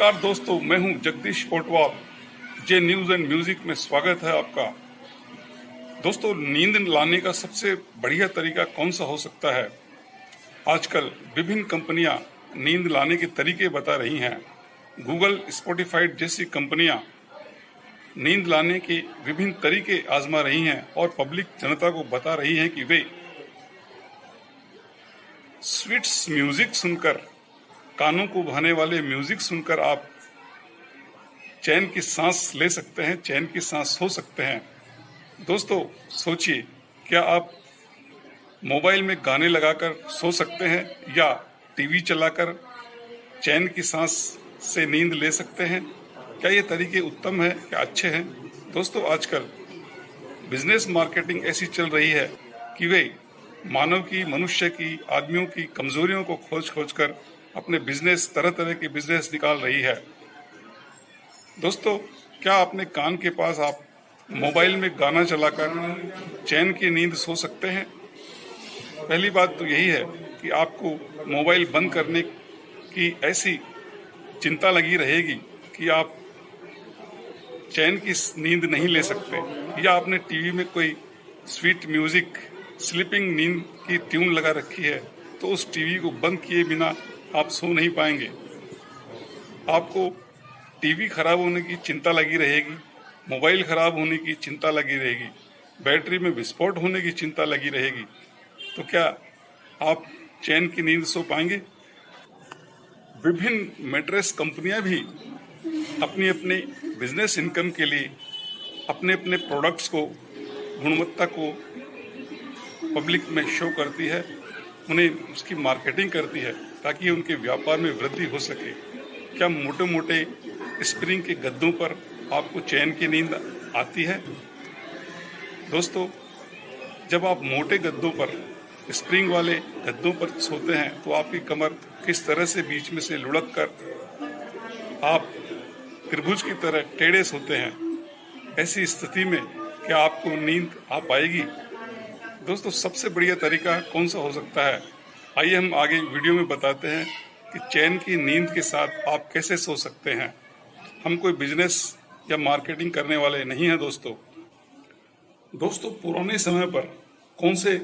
नमस्कार दोस्तों, मैं हूं जगदीश कोटवाल। जे न्यूज एंड म्यूजिक में स्वागत है आपका। दोस्तों, नींद लाने का सबसे बढ़िया तरीका कौन सा हो सकता है? आजकल विभिन्न कंपनियां नींद लाने के तरीके बता रही हैं। गूगल, स्पॉटिफाई जैसी कंपनियां नींद लाने के विभिन्न तरीके आजमा रही हैं और पब्लिक जनता को बता रही हैं कि वे स्वीट्स म्यूजिक सुनकर, कानों को भाने वाले म्यूजिक सुनकर आप चैन की सांस ले सकते हैं, चैन की सांस सो सकते हैं। दोस्तों, सोचिए, क्या आप मोबाइल में गाने लगाकर सो सकते हैं या टीवी चलाकर चैन की सांस से नींद ले सकते हैं? क्या ये तरीके उत्तम है, क्या अच्छे हैं? दोस्तों, आजकल बिजनेस मार्केटिंग ऐसी चल रही है कि वे मानव की, मनुष्य की, आदमियों की कमजोरियों को खोज कर अपने बिजनेस, तरह तरह के बिजनेस निकाल रही है। दोस्तों, क्या अपने कान के पास आप मोबाइल में गाना चलाकर चैन की नींद सो सकते हैं? पहली बात तो यही है कि आपको मोबाइल बंद करने की ऐसी चिंता लगी रहेगी कि आप चैन की नींद नहीं ले सकते, या आपने टीवी में कोई स्वीट म्यूजिक, स्लीपिंग नींद की ट्यून लगा रखी है, तो उस टीवी को बंद किए बिना आप सो नहीं पाएंगे। आपको टीवी खराब होने की चिंता लगी रहेगी, मोबाइल खराब होने की चिंता लगी रहेगी, बैटरी में विस्फोट होने की चिंता लगी रहेगी, तो क्या आप चैन की नींद सो पाएंगे? विभिन्न मैट्रेस कंपनियां भी अपनी अपनी बिजनेस इनकम के लिए अपने अपने प्रोडक्ट्स को, गुणवत्ता को पब्लिक में शो करती है, उन्हें उसकी मार्केटिंग करती है ताकि उनके व्यापार में वृद्धि हो सके। क्या मोटे मोटे स्प्रिंग के गद्दों पर आपको चैन की नींद आती है? दोस्तों, जब आप मोटे गद्दों पर, स्प्रिंग वाले गद्दों पर सोते हैं तो आपकी कमर किस तरह से बीच में से लुढ़क कर आप त्रिभुज की तरह टेढ़े सोते हैं। ऐसी स्थिति में क्या आपको नींद आ पाएगी? दोस्तों, सबसे बढ़िया तरीका कौन सा हो सकता है? आइए हम आगे वीडियो में बताते हैं कि चैन की नींद के साथ आप कैसे सो सकते हैं। हम कोई बिजनेस या मार्केटिंग करने वाले नहीं हैं दोस्तों। पुराने समय पर कौन से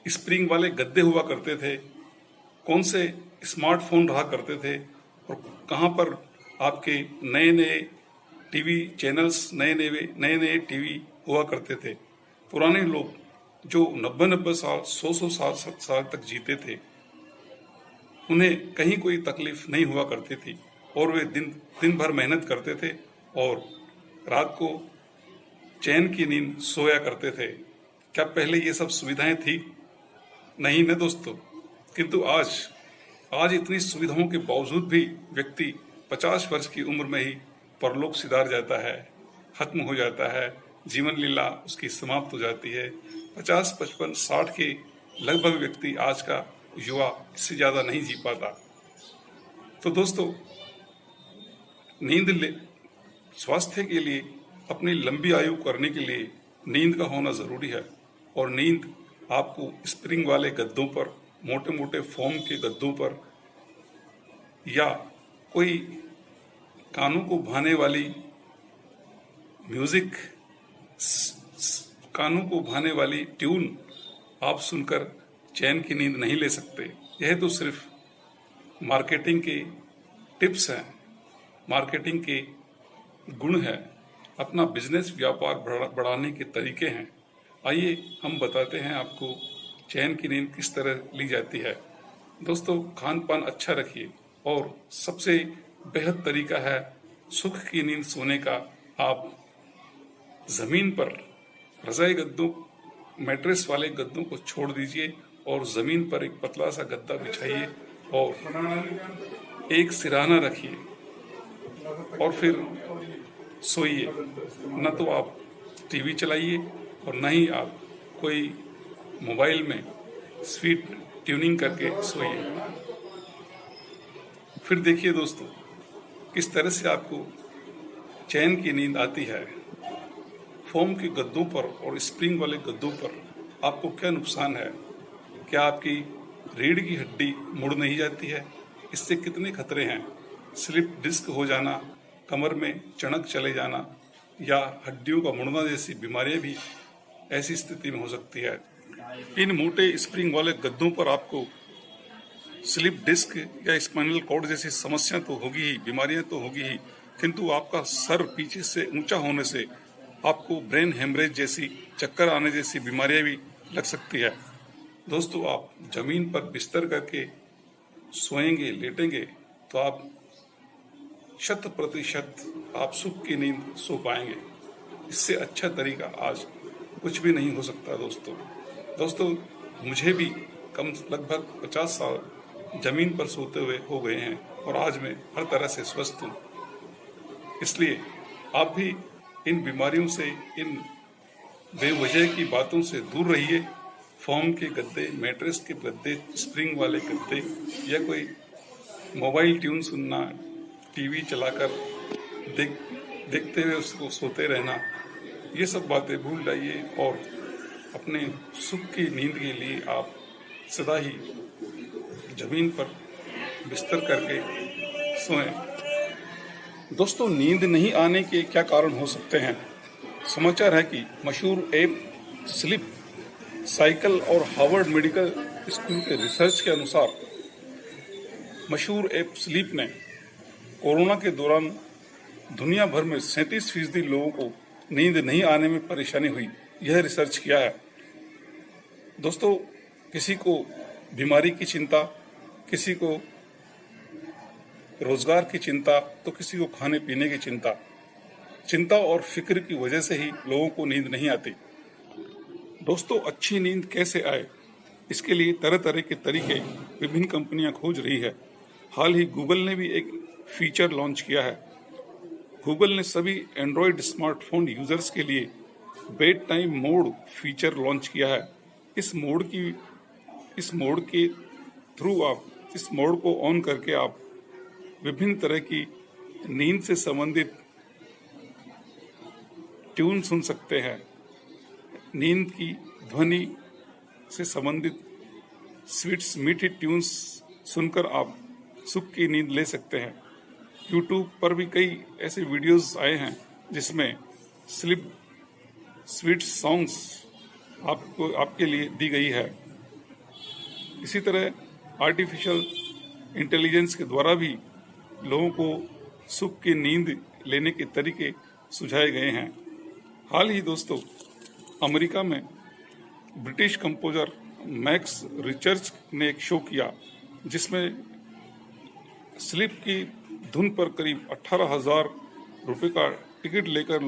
स्प्रिंग वाले गद्दे हुआ करते थे, कौन से स्मार्टफोन रहा करते थे, और कहाँ पर आपके नए नए टीवी चैनल्स, नए नए टीवी हुआ करते थे। पुराने लोग जो 90-90 साल, 100-100 साल तक जीते थे, उन्हें कहीं कोई तकलीफ नहीं हुआ करती थी और वे दिन भर मेहनत करते थे और रात को चैन की नींद सोया करते थे। क्या पहले ये सब सुविधाएं थी? नहीं ना दोस्तों। किंतु आज इतनी सुविधाओं के बावजूद भी व्यक्ति 50 वर्ष की उम्र में ही परलोक सिधार जाता है, खत्म हो जाता है, जीवन लीला उसकी समाप्त हो जाती है। 50, 55, 60 के लगभग व्यक्ति आज का युवा इससे ज्यादा नहीं जी पाता। तो दोस्तों, स्वास्थ्य के लिए, अपनी लंबी आयु करने के लिए नींद का होना जरूरी है। और नींद आपको स्प्रिंग वाले गद्दों पर, मोटे मोटे फोम के गद्दों पर, या कोई कानों को भाने वाली म्यूजिक, कानों को भाने वाली ट्यून आप सुनकर चैन की नींद नहीं ले सकते। यह तो सिर्फ मार्केटिंग के टिप्स हैं, मार्केटिंग के गुण हैं, अपना बिजनेस, व्यापार बढ़ाने के तरीके हैं। आइए हम बताते हैं आपको चैन की नींद किस तरह ली जाती है। दोस्तों, खान पान अच्छा रखिए और सबसे बेहद तरीका है सुख की नींद सोने का। आप जमीन पर रजाई गद्दों, मैट्रेस वाले गद्दों को छोड़ दीजिए और जमीन पर एक पतला सा गद्दा बिछाइए और एक सिरहाना रखिए और फिर सोइए। न तो आप टीवी चलाइए और न ही आप कोई मोबाइल में स्वीट ट्यूनिंग करके सोइए। फिर देखिए दोस्तों, किस तरह से आपको चैन की नींद आती है। फोम के गद्दों पर और स्प्रिंग वाले गद्दों पर आपको क्या नुकसान है? क्या आपकी रीढ़ की हड्डी मुड़ नहीं जाती है? इससे कितने खतरे हैं। स्लिप डिस्क हो जाना, कमर में चणक चले जाना या हड्डियों का मुड़ना जैसी बीमारियां भी ऐसी स्थिति में हो सकती है। इन मोटे स्प्रिंग वाले गद्दों पर आपको स्लिप डिस्क या स्पाइनल कॉर्ड जैसी समस्या तो होगी ही, बीमारियां तो होगी ही, किंतु आपका सर पीछे से ऊंचा होने से आपको ब्रेन हेमरेज जैसी, चक्कर आने जैसी बीमारियां भी लग सकती है। दोस्तों, आप जमीन पर बिस्तर करके सोएंगे, लेटेंगे तो आप 100% आप सुख की नींद सो पाएंगे। इससे अच्छा तरीका आज कुछ भी नहीं हो सकता। दोस्तों मुझे भी लगभग 50 साल जमीन पर सोते हुए हो गए हैं और आज मैं हर तरह से स्वस्थ हूँ। इसलिए आप भी इन बीमारियों से, इन बेवजह की बातों से दूर रहिए। फोम के गद्दे, मैट्रेस के गद्दे, स्प्रिंग वाले गद्दे या कोई मोबाइल ट्यून सुनना, टीवी चलाकर देखते हुए उसको सोते रहना, ये सब बातें भूल जाइए और अपने सुख की नींद के लिए आप सदा ही जमीन पर बिस्तर करके सोएं। दोस्तों, नींद नहीं आने के क्या कारण हो सकते हैं? समाचार है कि मशहूर ऐप स्लीप साइकिल और हार्वर्ड मेडिकल स्कूल के रिसर्च के अनुसार मशहूर ऐप स्लीप ने कोरोना के दौरान दुनिया भर में 37% लोगों को नींद नहीं आने में परेशानी हुई, यह रिसर्च किया है। दोस्तों, किसी को बीमारी की चिंता, किसी को रोजगार की चिंता, तो किसी को खाने पीने की चिंता और फिक्र की वजह से ही लोगों को नींद नहीं आती। दोस्तों, अच्छी नींद कैसे आए, इसके लिए तरह तरह के तरीके विभिन्न कंपनियां खोज रही है। हाल ही गूगल ने भी एक फीचर लॉन्च किया है। गूगल ने सभी एंड्रॉयड स्मार्टफोन यूजर्स के लिए bed time mode feature launch किया है। इस मोड के थ्रू आप इस मोड को ऑन करके आप विभिन्न तरह की नींद से संबंधित ट्यून सुन सकते हैं। नींद की ध्वनि से संबंधित स्वीट्स, मीठी ट्यून्स सुनकर आप सुख की नींद ले सकते हैं। YouTube पर भी कई ऐसे वीडियोस आए हैं जिसमें स्वीट सॉन्ग्स आपके लिए दी गई है। इसी तरह आर्टिफिशियल इंटेलिजेंस के द्वारा भी लोगों को सुख की नींद लेने के तरीके सुझाए गए हैं। हाल ही दोस्तों, अमेरिका में ब्रिटिश कंपोजर मैक्स रिचर्ड ने एक शो किया जिसमें स्लीप की धुन पर करीब 18,000 रुपये का टिकट लेकर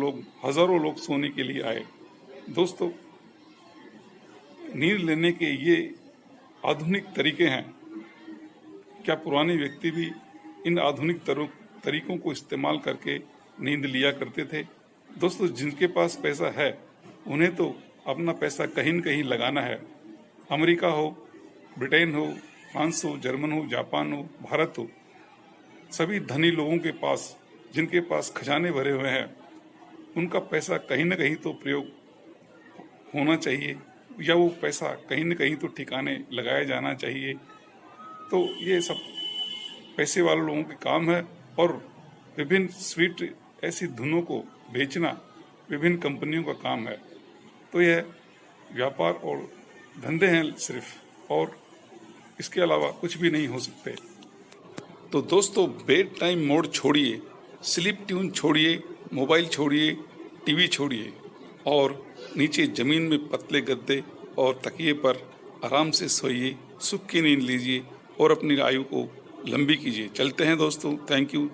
हजारों लोग सोने के लिए आए। दोस्तों, नींद लेने के ये आधुनिक तरीके हैं। क्या पुराने व्यक्ति भी इन आधुनिक तरीकों को इस्तेमाल करके नींद लिया करते थे? दोस्तों, जिनके पास पैसा है उन्हें तो अपना पैसा कहीं न कहीं लगाना है। अमेरिका हो, ब्रिटेन हो, फ्रांस हो, जर्मन हो, जापान हो, भारत हो, सभी धनी लोगों के पास, जिनके पास खजाने भरे हुए हैं, उनका पैसा कहीं न कहीं तो प्रयोग होना चाहिए या वो पैसा कहीं न कहीं तो ठिकाने लगाया जाना चाहिए। तो ये सब पैसे वाले लोगों के काम है और विभिन्न स्वीट ऐसी धुनों को बेचना विभिन्न कंपनियों का काम है। तो यह व्यापार और धंधे हैं सिर्फ, और इसके अलावा कुछ भी नहीं हो सकते। तो दोस्तों, बेड टाइम मोड छोड़िए, स्लीप ट्यून छोड़िए, मोबाइल छोड़िए, टीवी छोड़िए और नीचे जमीन में पतले गद्दे और तकिए पर आराम से सोइए, सुख की नींद लीजिए और अपनी आयु को लंबी कीजिए। चलते हैं दोस्तों। Thank you.